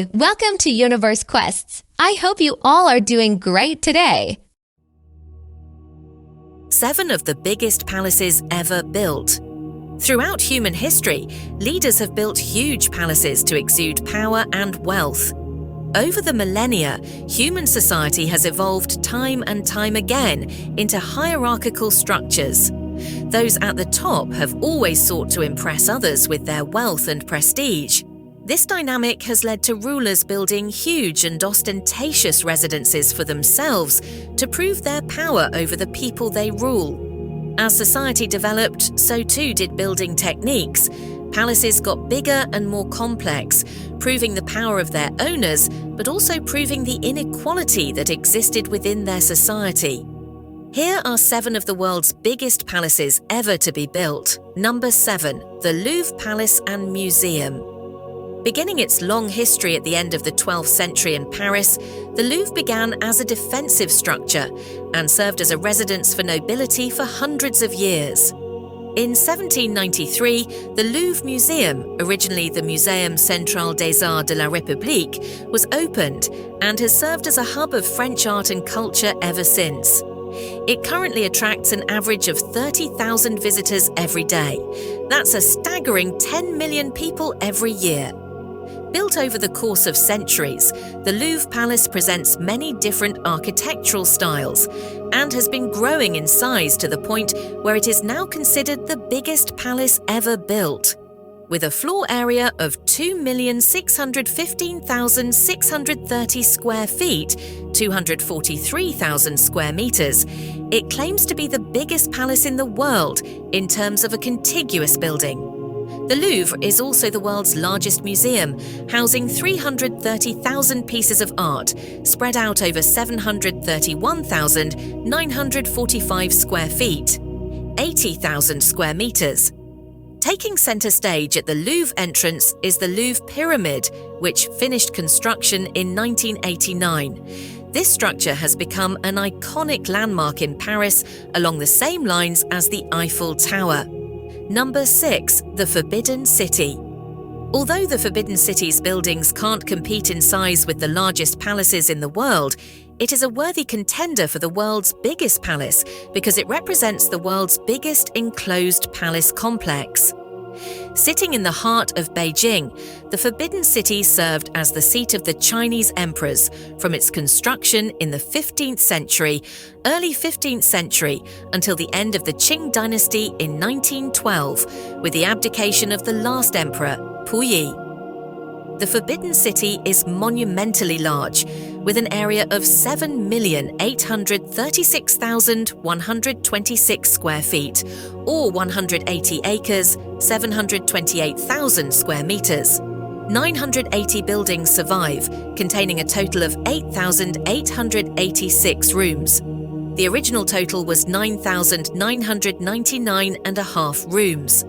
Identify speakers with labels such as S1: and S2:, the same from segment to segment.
S1: Welcome to UniverseQuests. I hope you all are doing great today.
S2: 7 of the biggest palaces ever built. Throughout human history, leaders have built huge palaces to exude power and wealth. Over the millennia, human society has evolved time and time again into hierarchical structures. Those at the top have always sought to impress others with their wealth and prestige. This dynamic has led to rulers building huge and ostentatious residences for themselves to prove their power over the people they rule. As society developed, so too did building techniques. Palaces got bigger and more complex, proving the power of their owners, but also proving the inequality that existed within their society. Here are 7 of the world's biggest palaces ever to be built. Number 7. The Louvre Palace and Museum. Beginning its long history at the end of the 12th century in Paris, the Louvre began as a defensive structure and served as a residence for nobility for hundreds of years. In 1793, the Louvre Museum, originally the Muséum Central des Arts de la République, was opened and has served as a hub of French art and culture ever since. It currently attracts an average of 30,000 visitors every day. That's a staggering 10 million people every year. Built over the course of centuries, the Louvre Palace presents many different architectural styles and has been growing in size to the point where it is now considered the biggest palace ever built. With a floor area of 2,615,630 square feet, 243,000 square meters, it claims to be the biggest palace in the world in terms of a contiguous building. The Louvre is also the world's largest museum, housing 330,000 pieces of art, spread out over 731,945 square feet, 80,000 square meters. Taking center stage at the Louvre entrance is the Louvre Pyramid, which finished construction in 1989. This structure has become an iconic landmark in Paris along the same lines as the Eiffel Tower. Number 6. The Forbidden City. Although the Forbidden City's buildings can't compete in size with the largest palaces in the world, it is a worthy contender for the world's biggest palace because it represents the world's biggest enclosed palace complex. Sitting in the heart of Beijing, the Forbidden City served as the seat of the Chinese emperors from its construction in the 15th century, early 15th century, until the end of the Qing dynasty in 1912, with the abdication of the last emperor, Puyi. The Forbidden City is monumentally large, with an area of 7,836,126 square feet, or 180 acres, 728,000 square meters. 980 buildings survive, containing a total of 8,886 rooms. The original total was 9,999.5 rooms.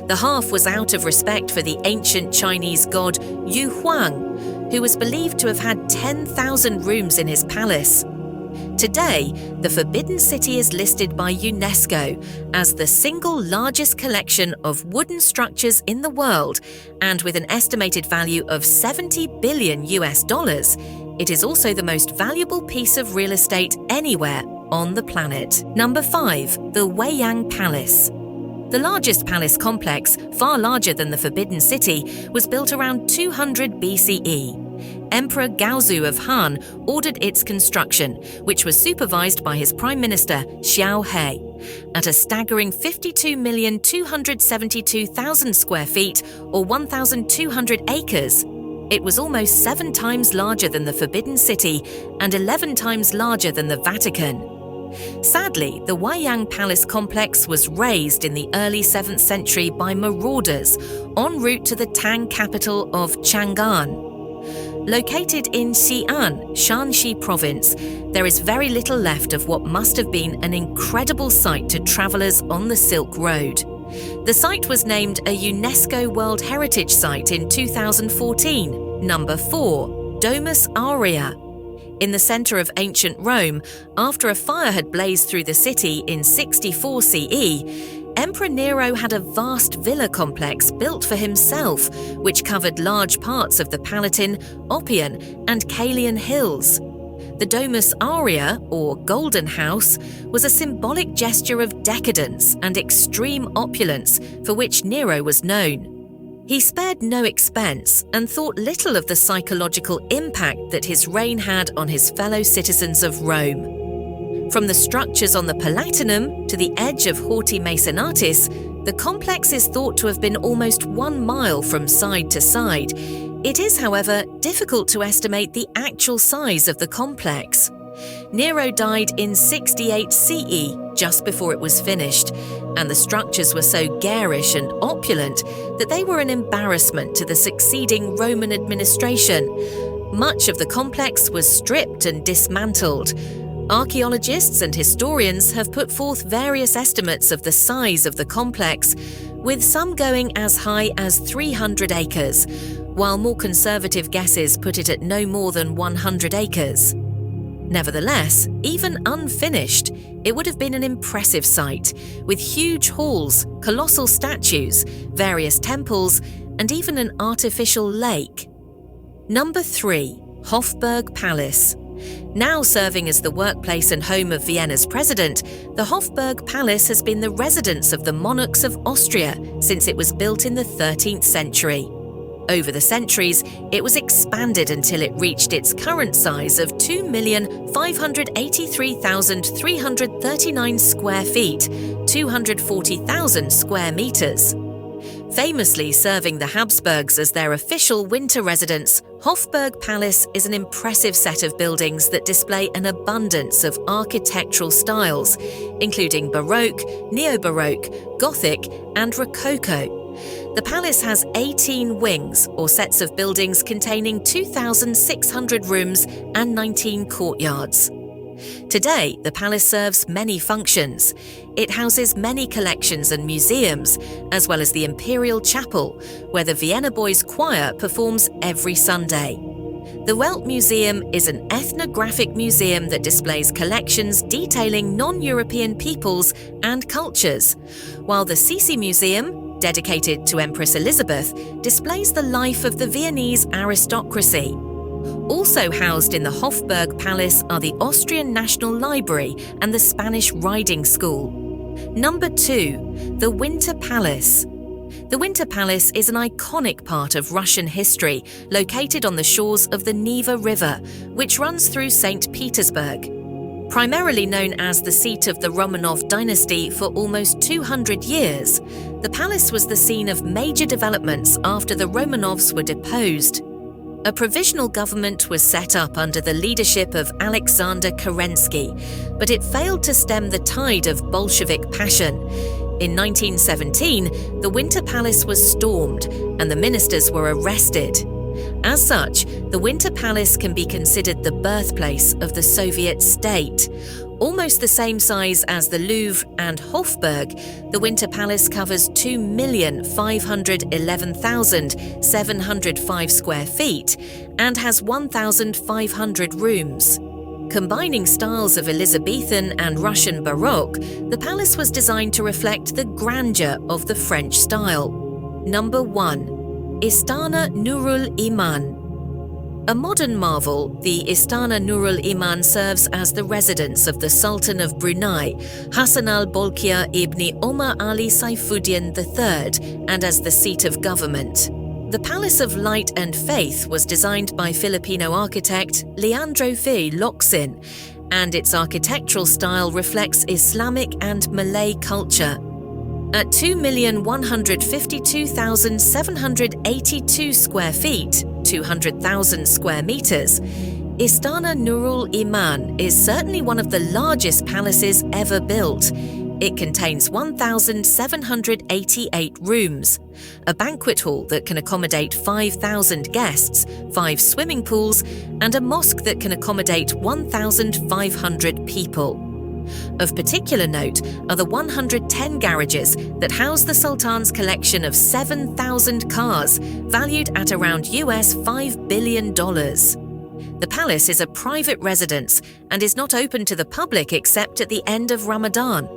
S2: The half was out of respect for the ancient Chinese god Yu Huang, who was believed to have had 10,000 rooms in his palace. Today, the Forbidden City is listed by UNESCO as the single largest collection of wooden structures in the world, and with an estimated value of $70 billion, it is also the most valuable piece of real estate anywhere on the planet. Number 5. The Weiyang Palace. The largest palace complex, far larger than the Forbidden City, was built around 200 BCE. Emperor Gaozu of Han ordered its construction, which was supervised by his Prime Minister Xiao. At a staggering 52,272,000 square feet, or 1,200 acres, it was almost 7 times larger than the Forbidden City and 11 times larger than the Vatican. Sadly, the Weiyang Palace complex was razed in the early 7th century by marauders en route to the Tang capital of Chang'an. Located in Xi'an, Shanxi province, there is very little left of what must have been an incredible sight to travelers on the Silk Road. The site was named a UNESCO World Heritage Site in 2014. Number 4. Domus Aurea. In the center of ancient Rome, after a fire had blazed through the city in 64 CE, Emperor Nero had a vast villa complex built for himself, which covered large parts of the Palatine, Oppian, and Caelian hills. The Domus Aurea, or Golden House, was a symbolic gesture of decadence and extreme opulence for which Nero was known. He spared no expense and thought little of the psychological impact that his reign had on his fellow citizens of Rome. From the structures on the Palatinum to the edge of Horti Maesonatis, the complex is thought to have been almost 1 mile from side to side. It is, however, difficult to estimate the actual size of the complex. Nero died in 68 CE, just before it was finished, and the structures were so garish and opulent that they were an embarrassment to the succeeding Roman administration. Much of the complex was stripped and dismantled. Archaeologists and historians have put forth various estimates of the size of the complex, with some going as high as 300 acres, while more conservative guesses put it at no more than 100 acres. Nevertheless, even unfinished, it would have been an impressive sight, with huge halls, colossal statues, various temples, and even an artificial lake. Number 3. Hofburg Palace. Now serving as the workplace and home of Vienna's president, the Hofburg Palace has been the residence of the monarchs of Austria since it was built in the 13th century. Over the centuries, it was expanded until it reached its current size of 2,583,339 square feet, 240,000 square meters. Famously serving the Habsburgs as their official winter residence, Hofburg Palace is an impressive set of buildings that display an abundance of architectural styles, including Baroque, Neo-Baroque, Gothic, and Rococo. The palace has 18 wings, or sets of buildings containing 2,600 rooms and 19 courtyards. Today, the palace serves many functions. It houses many collections and museums, as well as the Imperial Chapel, where the Vienna Boys Choir performs every Sunday. The Welt Museum is an ethnographic museum that displays collections detailing non-European peoples and cultures, while the Sisi Museum, dedicated to Empress Elizabeth, displays the life of the Viennese aristocracy. Also housed in the Hofburg Palace are the Austrian National Library and the Spanish Riding School. Number 2. The Winter Palace. The Winter Palace is an iconic part of Russian history, located on the shores of the Neva River, which runs through St. Petersburg. Primarily known as the seat of the Romanov dynasty for almost 200 years, the palace was the scene of major developments after the Romanovs were deposed. A provisional government was set up under the leadership of Alexander Kerensky, but it failed to stem the tide of Bolshevik passion. In 1917, the Winter Palace was stormed and the ministers were arrested. As such, the Winter Palace can be considered the birthplace of the Soviet state. Almost the same size as the Louvre and Hofburg, the Winter Palace covers 2,511,705 square feet and has 1,500 rooms. Combining styles of Elizabethan and Russian Baroque, the palace was designed to reflect the grandeur of the French style. Number 1. Istana Nurul Iman. A modern marvel, the Istana Nurul Iman serves as the residence of the Sultan of Brunei, Hassan al-Bolkiah ibn Omar Ali Saifuddin III, and as the seat of government. The Palace of Light and Faith was designed by Filipino architect Leandro V. Locsin, and its architectural style reflects Islamic and Malay culture. At 2,152,782 square feet, 200,000 square meters, Istana Nurul Iman is certainly one of the largest palaces ever built. It contains 1,788 rooms, a banquet hall that can accommodate 5,000 guests, 5 swimming pools, and a mosque that can accommodate 1,500 people. Of particular note are the 110 garages that house the Sultan's collection of 7,000 cars, valued at around US $5 billion. The palace is a private residence and is not open to the public except at the end of Ramadan.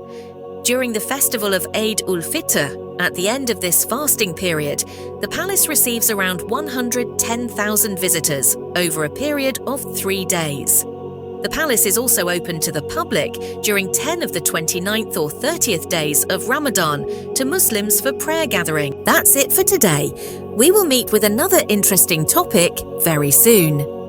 S2: During the festival of Eid ul-Fitr, at the end of this fasting period, the palace receives around 110,000 visitors over a period of 3 days. The palace is also open to the public during 10 of the 29th or 30th days of Ramadan to Muslims for prayer gathering. That's it for today. We will meet with another interesting topic very soon.